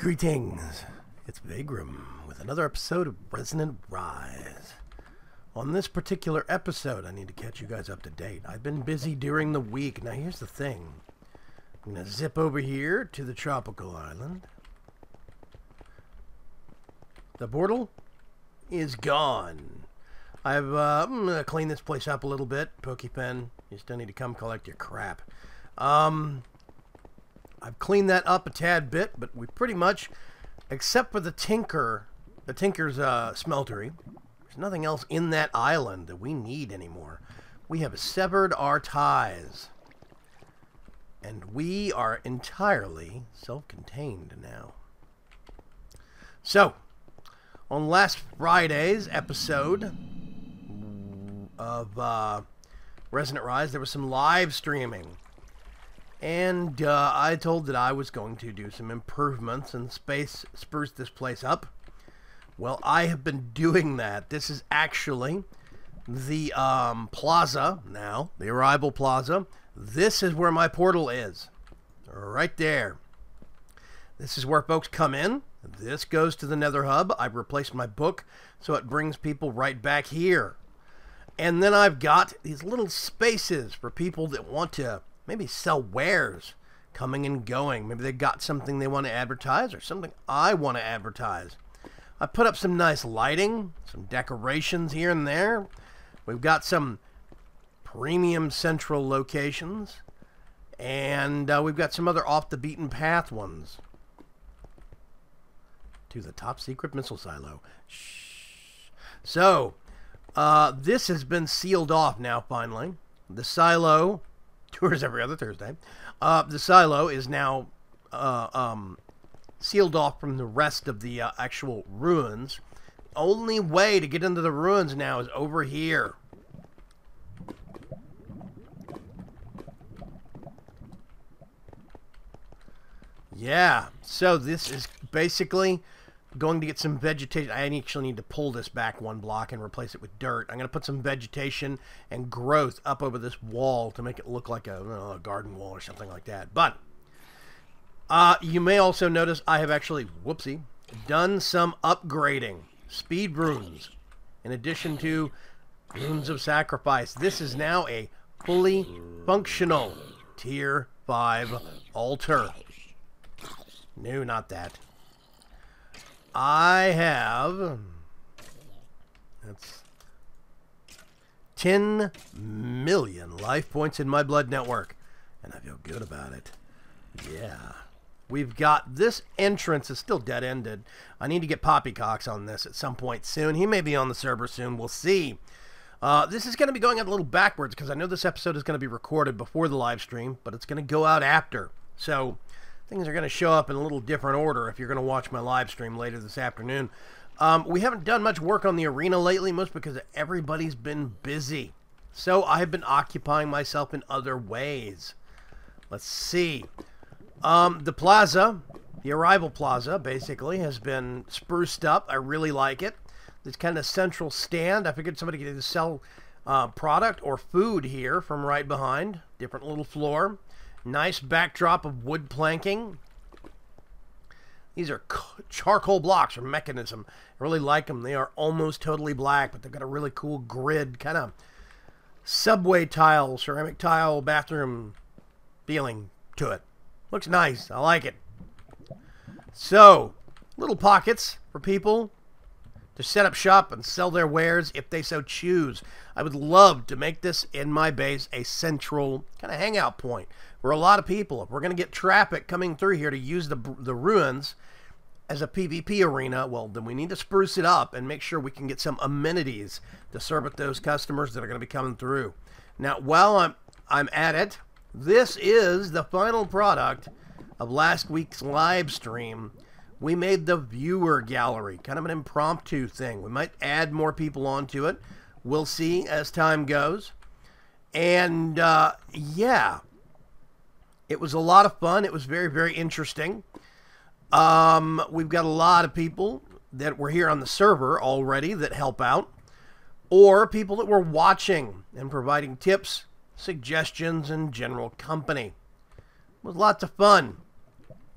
Greetings, it's Vaygrim with another episode of Resonant Rise. On this particular episode, I need to catch you guys up to date. I've been busy during the week. Now here's the thing. I'm going to zip over here to the tropical island. The portal is gone. I'm going to clean this place up a little bit. Pokepen, you still need to come collect your crap. I've cleaned that up a tad bit, but we pretty much, except for the Tinker's smeltery, there's nothing else in that island that we need anymore. We have severed our ties. And we are entirely self-contained now. So, on last Friday's episode of Resonant Rise, there was some live streaming. And I told that I was going to do some improvements and spruce this place up. Well, I have been doing that. This is actually the Plaza now, the Arrival Plaza. This is where my portal is. Right there. This is where folks come in. This goes to the Nether Hub. I've replaced my book, so it brings people right back here. And then I've got these little spaces for people that want to maybe sell wares coming and going. Maybe they got something they want to advertise or something I want to advertise. I put up some nice lighting, some decorations here and there. We've got some premium central locations, and we've got some other off the beaten path ones. To the top secret missile silo. Shh. So, this has been sealed off now finally. The silo tours every other Thursday. The silo is now sealed off from the rest of the actual ruins. Only way to get into the ruins now is over here. Yeah, so this is basically going to get some vegetation. I actually need to pull this back one block and replace it with dirt. I'm going to put some vegetation and growth up over this wall to make it look like a garden wall or something like that. But you may also notice I have actually, whoopsie, done some upgrading. Speed runes. In addition to runes of sacrifice. This is now a fully functional tier 5 altar. No, not that. I have, that's 10 million life points in my blood network, and I feel good about it. Yeah. We've got this entrance is still dead-ended. I need to get Poppycocks on this at some point soon. He may be on the server soon. We'll see. This is going to be going out a little backwards because I know this episode is going to be recorded before the live stream, but it's going to go out after. So things are going to show up in a little different order if you're going to watch my live stream later this afternoon. We haven't done much work on the arena lately, most because everybody's been busy. So I have been occupying myself in other ways. Let's see. The Plaza, the Arrival Plaza, basically, has been spruced up. I really like it. This kind of central stand. I figured somebody could either sell product or food here from right behind. Different little floor. Nice backdrop of wood planking. These are charcoal blocks or mechanism. I really like them. They are almost totally black, but they've got a really cool grid, kind of subway tile, ceramic tile, bathroom feeling to it. Looks nice. I like it. So, little pockets for people to set up shop and sell their wares if they so choose. I would love to make this in my base a central kind of hangout point where a lot of people, if we're going to get traffic coming through here to use the ruins as a PvP arena, well, then we need to spruce it up and make sure we can get some amenities to serve at those customers that are going to be coming through. Now, while I'm at it, this is the final product of last week's live stream. We made the viewer gallery, kind of an impromptu thing. We might add more people onto it. We'll see as time goes. And, yeah, it was a lot of fun. It was very, very interesting. We've got a lot of people that were here on the server already that help out, or people that were watching and providing tips, suggestions, and general company. It was lots of fun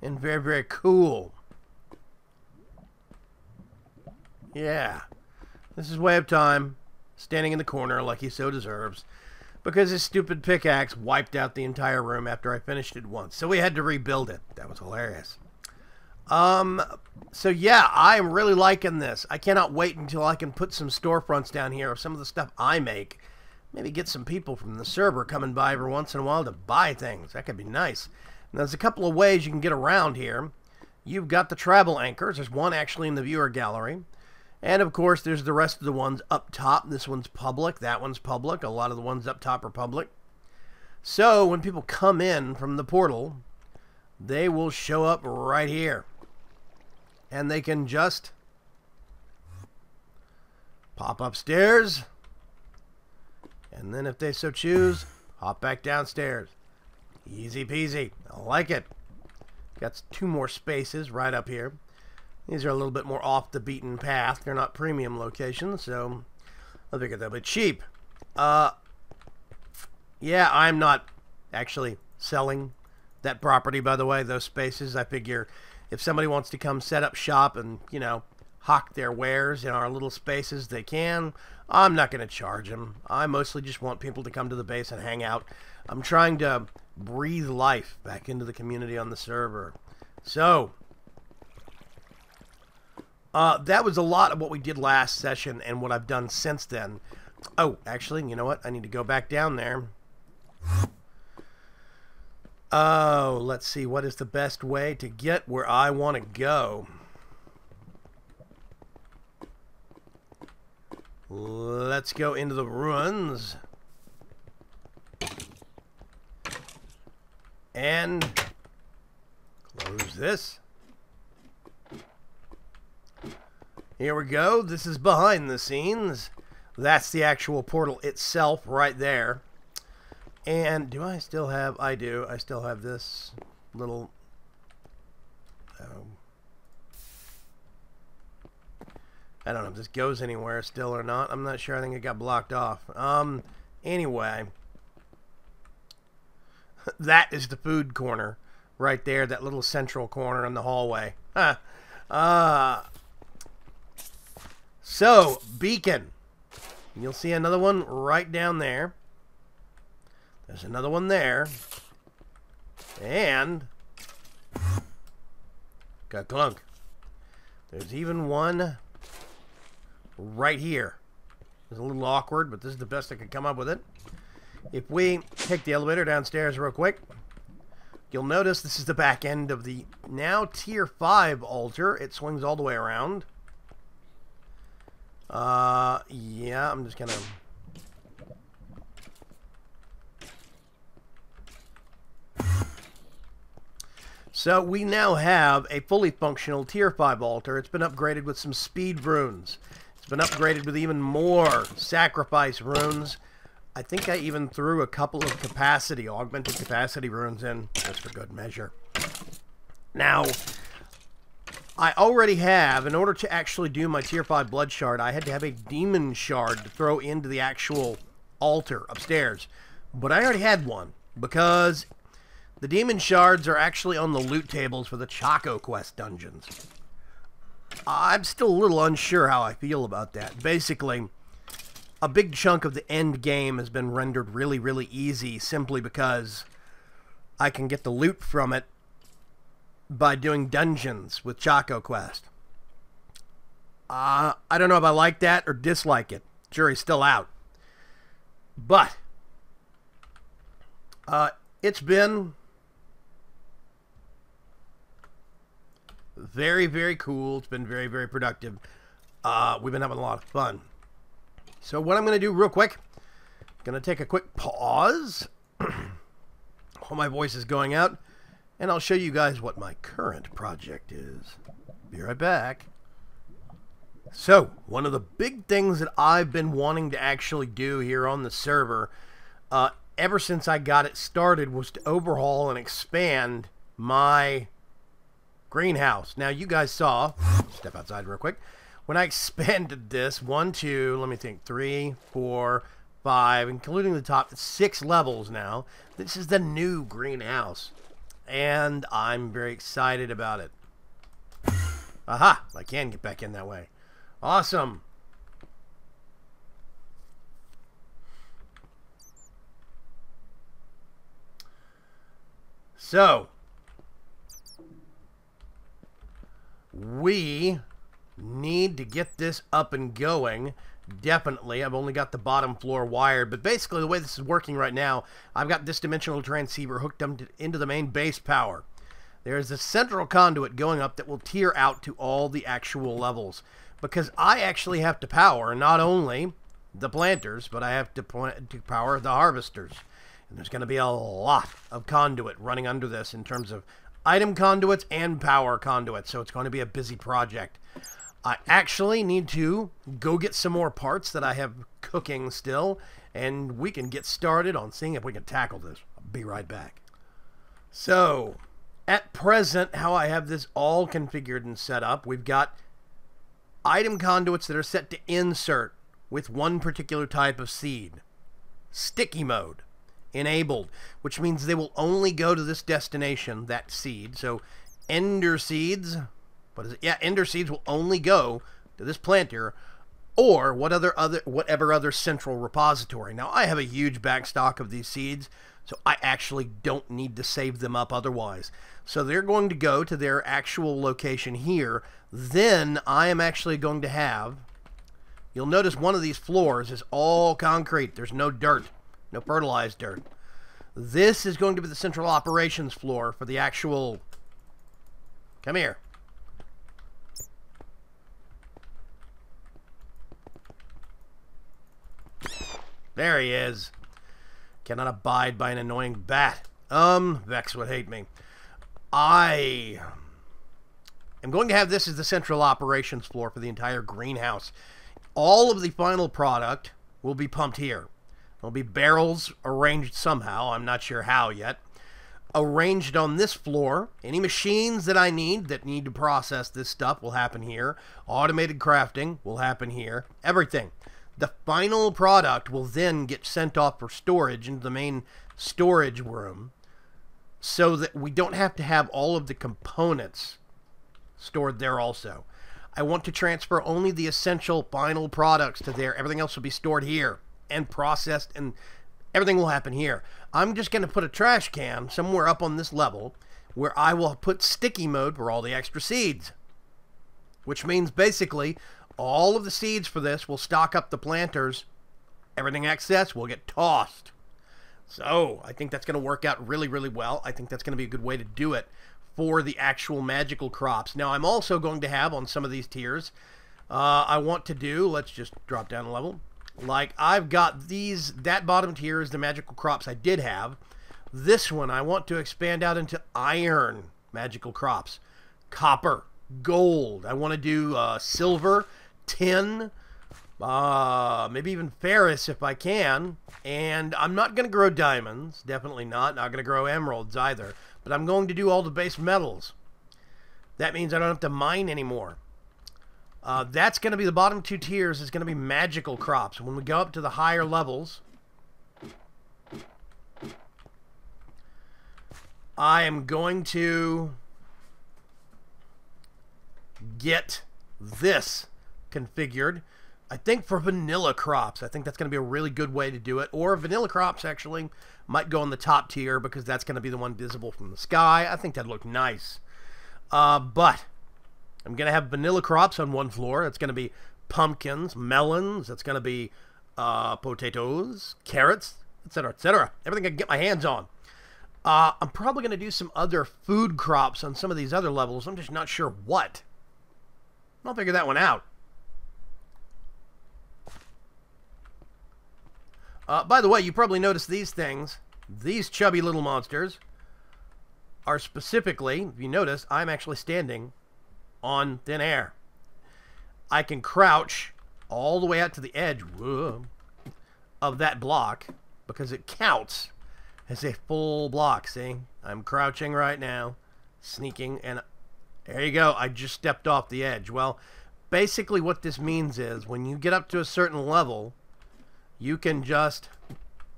and very, very cool. Yeah. This is way of time, standing in the corner like he so deserves, because his stupid pickaxe wiped out the entire room after I finished it once. So we had to rebuild it. That was hilarious. So yeah, I'm really liking this. I cannot wait until I can put some storefronts down here of some of the stuff I make. Maybe get some people from the server coming by every once in a while to buy things. That could be nice. And there's a couple of ways you can get around here. You've got the travel anchors. There's one actually in the viewer gallery. And of course, there's the rest of the ones up top. This one's public. That one's public. A lot of the ones up top are public. So when people come in from the portal, they will show up right here. And they can just pop upstairs. And then if they so choose, hop back downstairs. Easy peasy. I like it. Got 2 more spaces right up here. These are a little bit more off the beaten path. They're not premium locations, so I figured they'll be cheap. Yeah, I'm not actually selling that property, by the way, those spaces. I figure if somebody wants to come set up shop and, you know, hawk their wares in our little spaces, they can. I'm not going to charge them. I mostly just want people to come to the base and hang out. I'm trying to breathe life back into the community on the server. So, that was a lot of what we did last session and what I've done since then. Oh, actually, you know what? I need to go back down there. Oh, let's see. What is the best way to get where I want to go? Let's go into the ruins. And close this. Here we go. This is behind the scenes. That's the actual portal itself right there. And do I still have... I do. I still have this little... I don't know if this goes anywhere still or not. I'm not sure. I think it got blocked off. Anyway. That is the food corner right there. That little central corner in the hallway. So, beacon. You'll see another one right down there. There's another one there. And got clunk. There's even one right here. It's a little awkward, but this is the best I could come up with it. If we take the elevator downstairs real quick, you'll notice this is the back end of the now tier 5 altar. It swings all the way around. Yeah, I'm just gonna... So we now have a fully functional tier 5 altar. It's been upgraded with some speed runes. It's been upgraded with even more sacrifice runes. I think I even threw a couple of augmented capacity runes in, just for good measure. Now, I already have, in order to actually do my tier 5 blood shard, I had to have a demon shard to throw into the actual altar upstairs. But I already had one, because the demon shards are actually on the loot tables for the Choco Quest dungeons. I'm still a little unsure how I feel about that. Basically, a big chunk of the end game has been rendered really, really easy simply because I can get the loot from it by doing dungeons with Choco Quest. I don't know if I like that or dislike it. Jury's still out. But it's been very, very cool. It's been very, very productive. We've been having a lot of fun. So what I'm going to do real quick, going to take a quick pause while my voice is going out, and I'll show you guys what my current project is. Be right back. So, one of the big things that I've been wanting to actually do here on the server, ever since I got it started, was to overhaul and expand my greenhouse. Now, you guys saw, step outside real quick, when I expanded this, 1, 2, let me think, 3, 4, 5, including the top, 6 levels now. This is the new greenhouse, and I'm very excited about it. Aha! I can get back in that way. Awesome. So, we need to get this up and going. Definitely. I've only got the bottom floor wired, but basically the way this is working right now, I've got this dimensional transceiver hooked up into the main base power. There's a central conduit going up that will tier out to all the actual levels, because I actually have to power not only the planters, but I have to power the harvesters. And there's going to be a lot of conduit running under this in terms of item conduits and power conduits, so it's going to be a busy project. I actually need to go get some more parts that I have cooking still, and we can get started on seeing if we can tackle this. I'll be right back. So, at present, how I have this all configured and set up, we've got item conduits that are set to insert with one particular type of seed. Sticky mode enabled, which means they will only go to this destination, that seed. So ender seeds, what is it? Yeah, ender seeds will only go to this planter or whatever other central repository. Now, I have a huge backstock of these seeds, so I actually don't need to save them up otherwise. So they're going to go to their actual location here. Then I am actually going to have, you'll notice one of these floors is all concrete. There's no dirt. No fertilized dirt. This is going to be the central operations floor for the actual... Come here. There he is. Cannot abide by an annoying bat. Vex would hate me. I am going to have this as the central operations floor for the entire greenhouse. All of the final product will be pumped here. There'll be barrels arranged somehow. I'm not sure how yet. Arranged on this floor. Any machines that I need to process this stuff will happen here. Automated crafting will happen here. Everything. The final product will then get sent off for storage into the main storage room so that we don't have to have all of the components stored there also. I want to transfer only the essential final products to there. Everything else will be stored here and processed, and everything will happen here. I'm just going to put a trash can somewhere up on this level where I will put sticky mode for all the extra seeds, which means basically all of the seeds for this will stock up the planters. Everything excess will get tossed. So I think that's going to work out really, really well. I think that's going to be a good way to do it for the actual magical crops. Now, I'm also going to have on some of these tiers, I want to do, let's just drop down a level. Like, I've got these, that bottom tier is the magical crops I did have. This one, I want to expand out into iron magical crops. Copper, gold. I want to do silver, tin, maybe even ferrous if I can. And I'm not going to grow diamonds. Definitely not. Not going to grow emeralds either. But I'm going to do all the base metals. That means I don't have to mine anymore. That's going to be the bottom two tiers is going to be magical crops. When we go up to the higher levels, I am going to get this configured. I think for vanilla crops, I think that's going to be a really good way to do it. Or vanilla crops actually might go on the top tier because that's going to be the one visible from the sky. I think that'd look nice. But I'm going to have vanilla crops on one floor. That's going to be pumpkins, melons. That's going to be potatoes, carrots, etc., etc. Everything I can get my hands on. I'm probably going to do some other food crops on some of these other levels. I'm just not sure what. I'll figure that one out. By the way, you probably noticed these things. These chubby little monsters are specifically, if you notice, I'm actually standing on thin air. I can crouch all the way out to the edge of that block because it counts as a full block. See? I'm crouching right now, sneaking, and there you go. I just stepped off the edge. Well, basically what this means is when you get up to a certain level, you can just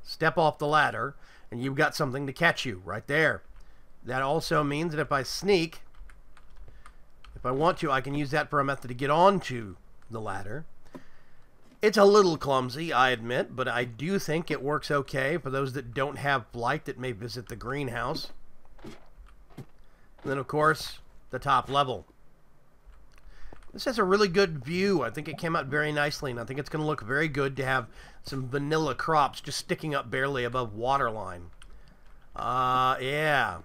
step off the ladder and you've got something to catch you right there. That also means that if I sneak, if I want to, I can use that for a method to get onto the ladder. It's a little clumsy, I admit, but I do think it works okay for those that don't have flight that may visit the greenhouse. And then, of course, the top level. This has a really good view. I think it came out very nicely, and I think it's going to look very good to have some vanilla crops just sticking up barely above waterline. Yeah.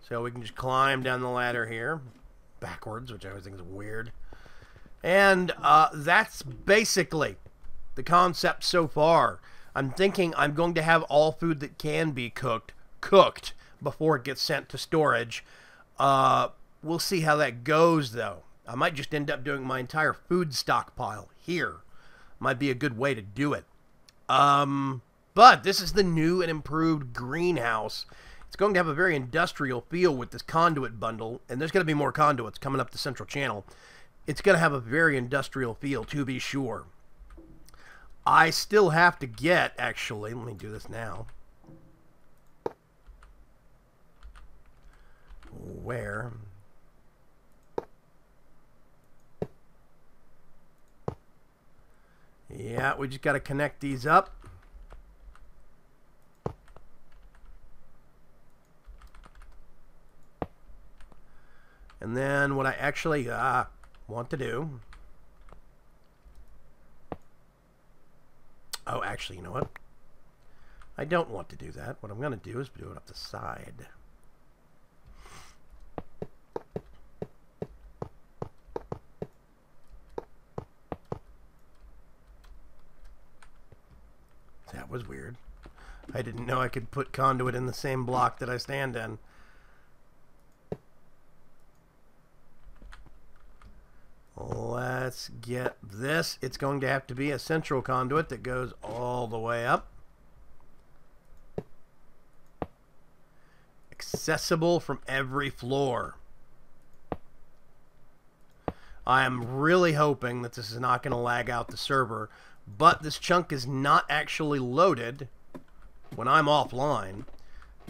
So we can just climb down the ladder here, backwards, which I always think is weird. And that's basically the concept so far. I'm thinking I'm going to have all food that can be cooked before it gets sent to storage. We'll see how that goes, though. I might just end up doing my entire food stockpile here. Might be a good way to do it. But this is the new and improved greenhouse. It's going to have a very industrial feel with this conduit bundle, and there's going to be more conduits coming up the central channel. It's going to have a very industrial feel, to be sure. I still have to get, actually, let me do this now. Where? Yeah, we just got to connect these up. And then what I actually want to do... Oh, actually, you know what? I don't want to do that. What I'm going to do is do it up the side. That was weird. I didn't know I could put conduit in the same block that I stand in. Let's get this. It's going to have to be a central conduit that goes all the way up. Accessible from every floor. I am really hoping that this is not going to lag out the server, but this chunk is not actually loaded when I'm offline,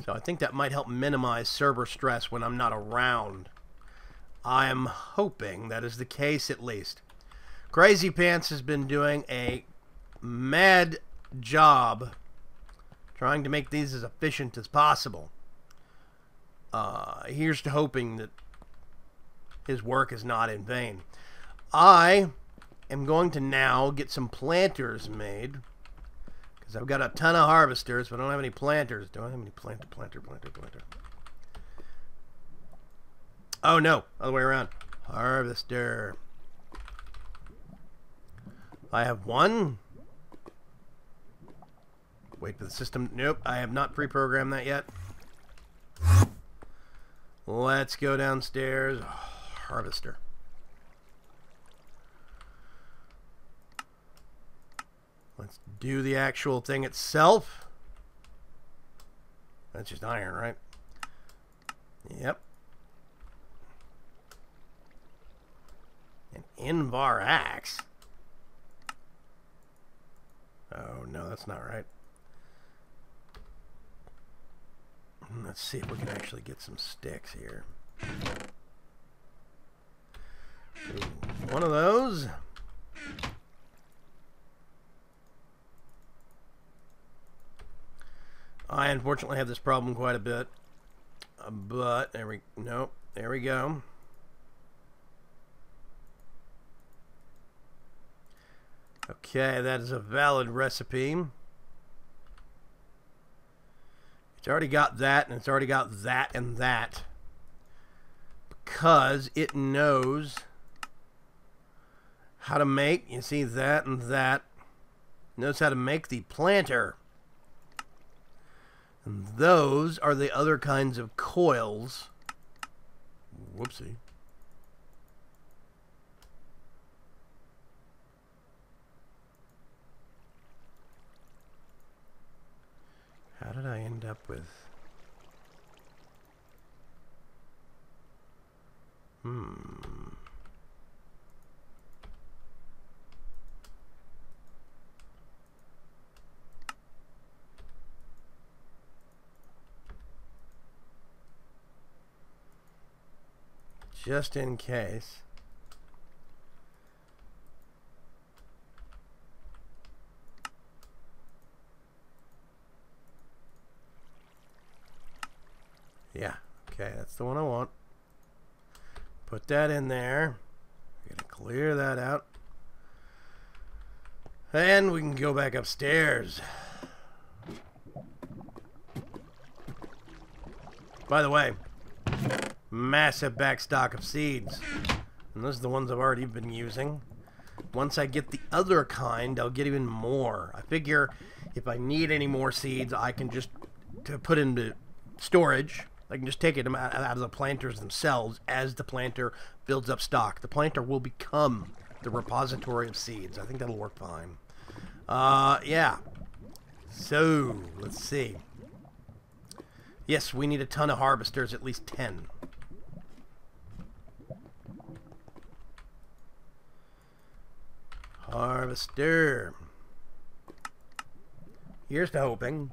so I think that might help minimize server stress when I'm not around. I am hoping that is the case, at least. Crazy Pants has been doing a mad job trying to make these as efficient as possible. Here's to hoping that his work is not in vain. I am going to now get some planters made, because I've got a ton of harvesters, but I don't have any planters. Do I have any planter? Oh, no. Other way around. Harvester. I have one. Wait for the system. Nope, I have not pre-programmed that yet. Let's go downstairs. Harvester. Let's do the actual thing itself. That's just iron, right? Yep. An Invar axe. Oh, no, that's not right. Let's see if we can actually get some sticks here. Ooh, one of those. I unfortunately have this problem quite a bit. But, there we go. Okay, that is a valid recipe. It's already got that, and it's already got that and that. Because it knows how to make, you see, that and that. It knows how to make the planter. And those are the other kinds of coils. Whoopsie. How did I end up with... Just in case. Yeah. Okay, that's the one I want. Put that in there. We're gonna clear that out. And we can go back upstairs. By the way, massive back stock of seeds. And those are the ones I've already been using. Once I get the other kind, I'll get even more. I figure if I need any more seeds, I can just put into storage. I can just take it out of the planters themselves as the planter builds up stock. The planter will become the repository of seeds. I think that'll work fine. Yeah. So, let's see. Yes, we need a ton of harvesters, at least 10. Harvester. Here's to hoping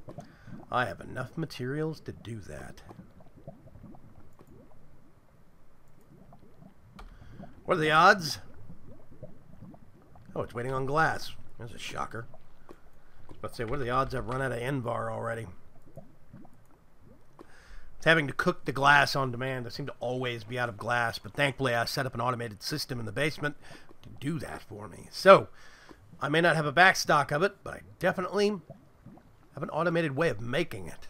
I have enough materials to do that. What are the odds? Oh, it's waiting on glass. There's a shocker. Let's say, what are the odds I've run out of Envar already? It's having to cook the glass on demand. I seem to always be out of glass, but thankfully I set up an automated system in the basement to do that for me. So, I may not have a backstock of it, but I definitely have an automated way of making it.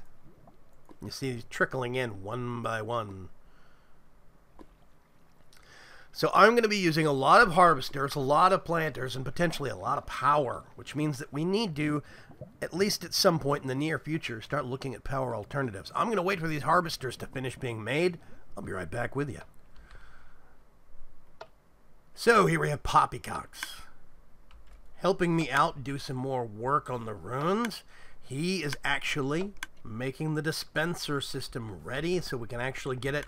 You see these trickling in one by one. So I'm going to be using a lot of harvesters, a lot of planters, and potentially a lot of power, which means that we need to, at least at some point in the near future, start looking at power alternatives. I'm going to wait for these harvesters to finish being made. I'll be right back with you. So here we have Poppycocks helping me out do some more work on the runes. He is actually making the dispenser system ready so we can actually get it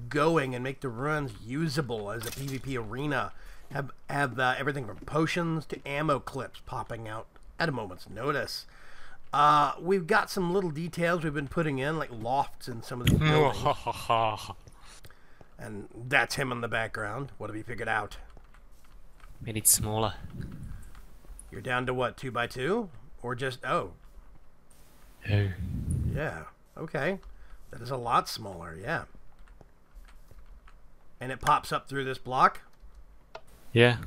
going and make the runes usable as a PvP arena. Have everything from potions to ammo clips popping out at a moment's notice. We've got some little details we've been putting in, like lofts in some of the buildings. And that's him in the background. What have you figured out? Made it smaller. You're down to what, 2x2? Or just, oh. Oh. Yeah, okay. That is a lot smaller, yeah. And it pops up through this block? Yeah.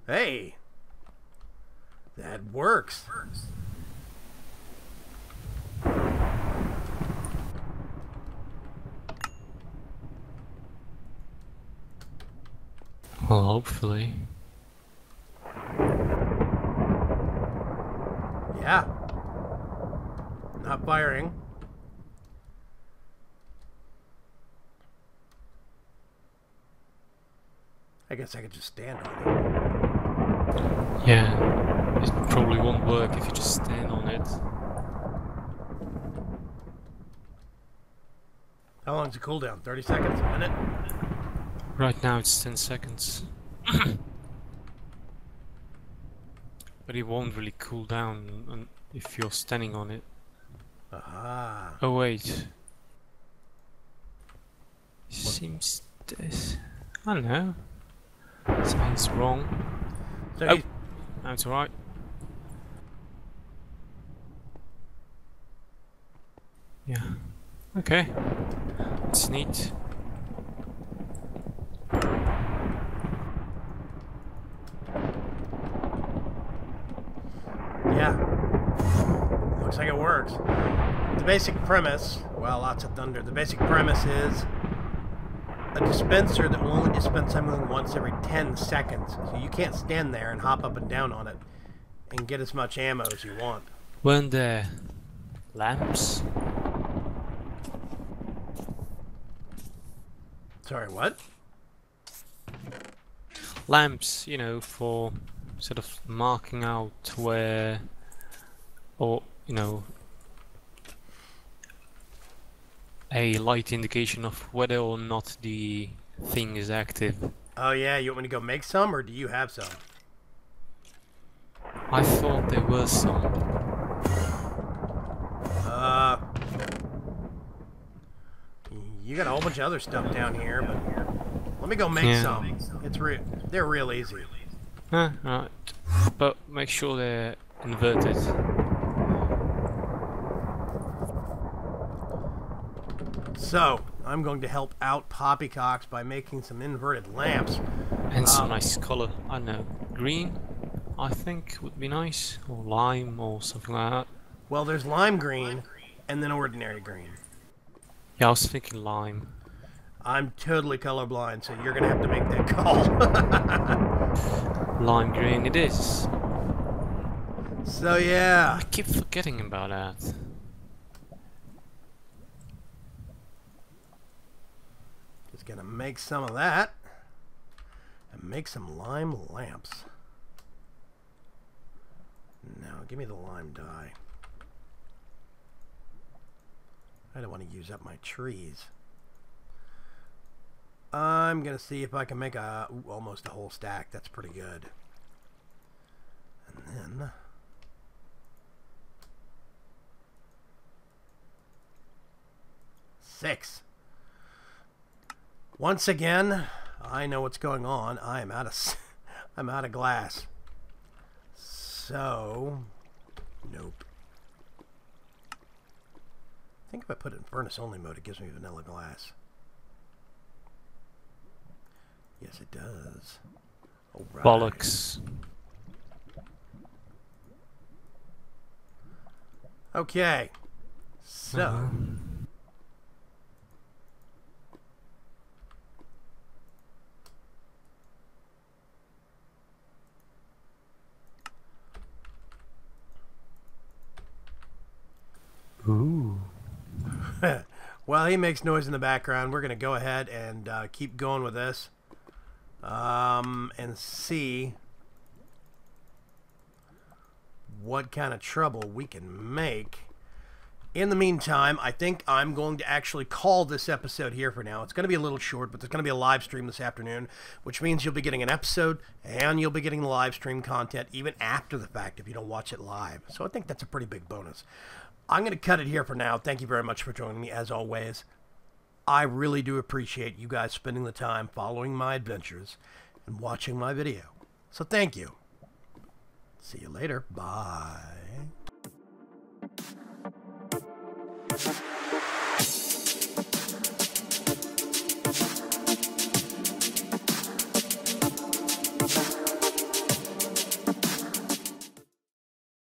Hey! That works. Well, hopefully. Yeah. Not firing. I guess I could just stand on it. Yeah. It probably won't work if you just stand on it. How long is the cooldown? 30 seconds? A minute? Right now it's 10 seconds. But it won't really cool down if you're standing on it. Aha. Oh wait. Seems this. I don't know. Something's wrong. So oh, that's alright. Yeah. Okay. It's neat. Yeah. Looks like it works. The basic premise, well, lots of thunder. The basic premise is a dispenser that will only dispense something once every 10 seconds. So you can't stand there and hop up and down on it and get as much ammo as you want. Weren't there lamps? Sorry, what? Lamps, you know, for sort of marking out where, or, you know, a light indication of whether or not the thing is active. Oh yeah, you want me to go make some, or do you have some? I thought there were some. You got a whole bunch of other stuff down here, but Let me go make Yeah. some. They're real easy. Right. But make sure they're inverted. So, I'm going to help out Poppycocks by making some inverted lamps. And some nice colour. I don't know. Green, I think, would be nice. Or lime or something like that. Well, there's lime green and then ordinary green. Yeah, I was thinking lime. I'm totally colorblind, so you're going to have to make that call. Lime green it is. So, yeah. I keep forgetting about that. Just going to make some of that. And make some lime lamps. Now, give me the lime dye. I don't want to use up my trees. I'm going to see if I can make almost a whole stack. That's pretty good. And then... six. Once again, I know what's going on. I'm out of glass. So, nope. I think if I put it in furnace only mode, it gives me vanilla glass. Yes, it does. All right. Bollocks. Okay. So. Ooh. While he makes noise in the background, we're going to go ahead and keep going with this. And see what kind of trouble we can make. In the meantime, I think I'm going to actually call this episode here for now. It's going to be a little short, but there's going to be a live stream this afternoon, which means you'll be getting an episode and you'll be getting the live stream content even after the fact if you don't watch it live. So I think that's a pretty big bonus. I'm going to cut it here for now. Thank you very much for joining me, as always. I really do appreciate you guys spending the time following my adventures and watching my video. So thank you. See you later. Bye.